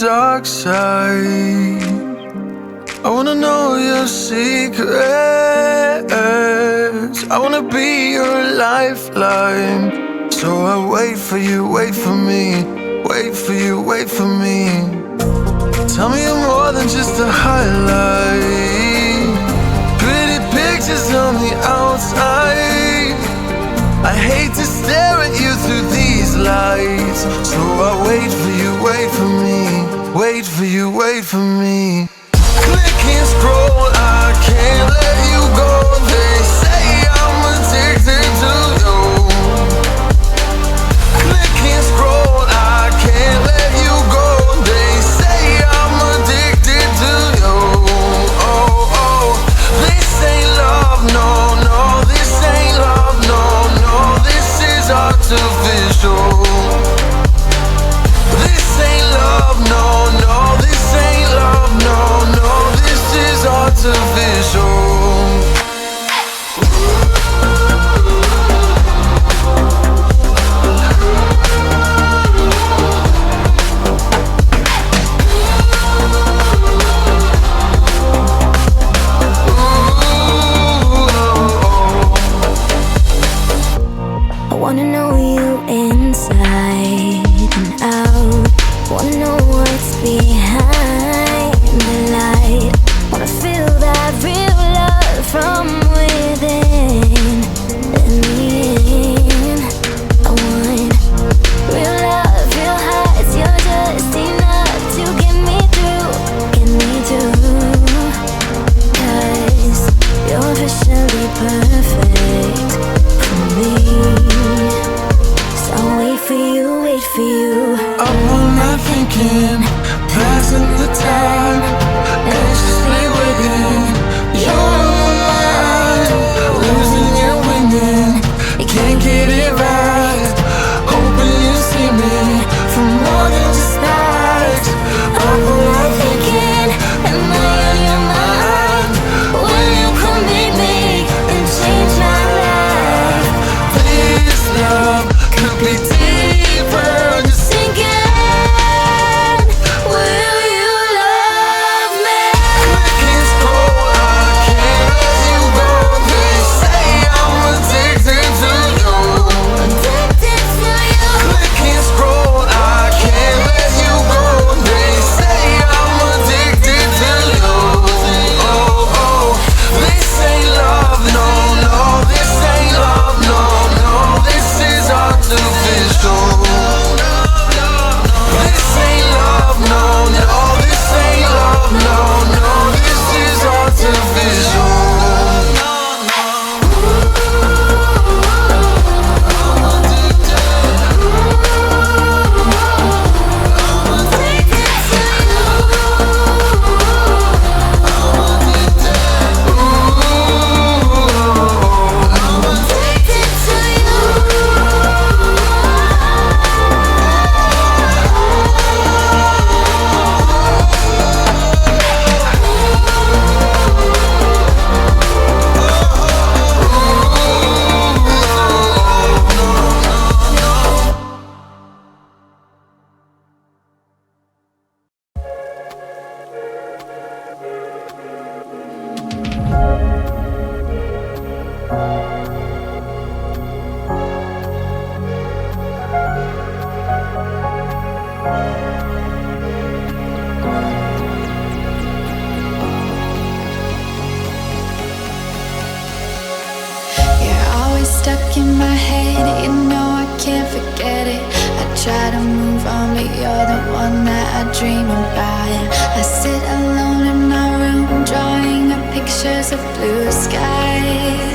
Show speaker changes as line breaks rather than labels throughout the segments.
dark side. I wanna know your secrets. I wanna be your lifeline. So I wait for you, wait for me. Wait for you, wait for me. Tell me you're more than just a highlight. Pretty pictures on the outside. I hate to stare at you through these lights. So I wait for you, wait for me. Wait for you, wait for me. Click and scroll, I can't let you go. They say I'm addicted to you. Click and scroll, I can't let you go. They say I'm addicted to you. Oh, oh, this ain't love, no, no. This ain't love, no, no. This is artificial. This ain't love, no, no. This ain't love, no, no. This is artificial.
I wanna know you inside and out. Wanna know what's behind the light. Wanna feel that real love from within. In the end, I want real love, real highs. You're just enough to get me through, get me through. 'Cause you're officially perfect for me. So wait for you, wait for you.
Up all night thinking, passing the time, anxiously waiting. You're on my mind, losing and winning. You can't get it right. Hoping you see me for more than just nights. Up all night thinking, am I on your mind? Will you come meet me and change my life? This love could be deeper. Just
Thinking, will you love me?
click and scroll, I can't let you go. They say I'm addicted to you.
Addicted to you.
Click and scroll, I can't let you go. They say I'm addicted to you. Oh, oh, this ain't love, no, no. This ain't love, no, no. This is artificial. This ain't love, no, no. This ain't love, no, no. This is artificial.
You're always stuck in my head, you know I can't forget it. I try to move on, but you're the one that I dream about. I sit alone in my room, drawing up pictures of blue skies.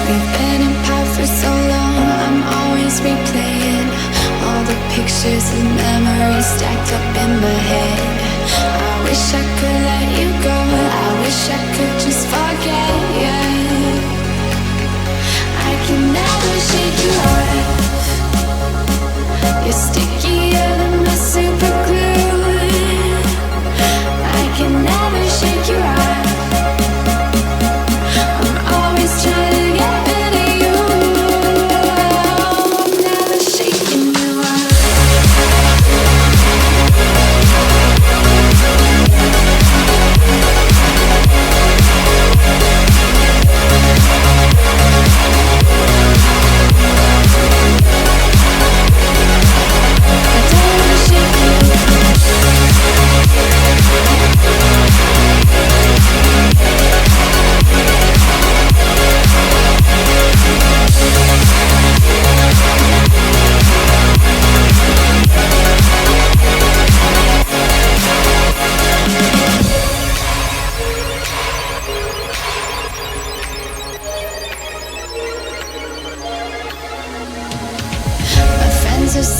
We've been apart for so long, I'm always replaying all the pictures and memories stacked up in my head. I wish I could let you go, I wish I could just forget you. I can never shake you off. You're stickier than my super glue. I can never shake you off. I'm always trying to get rid of you. I'm never shaking you off.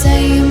say you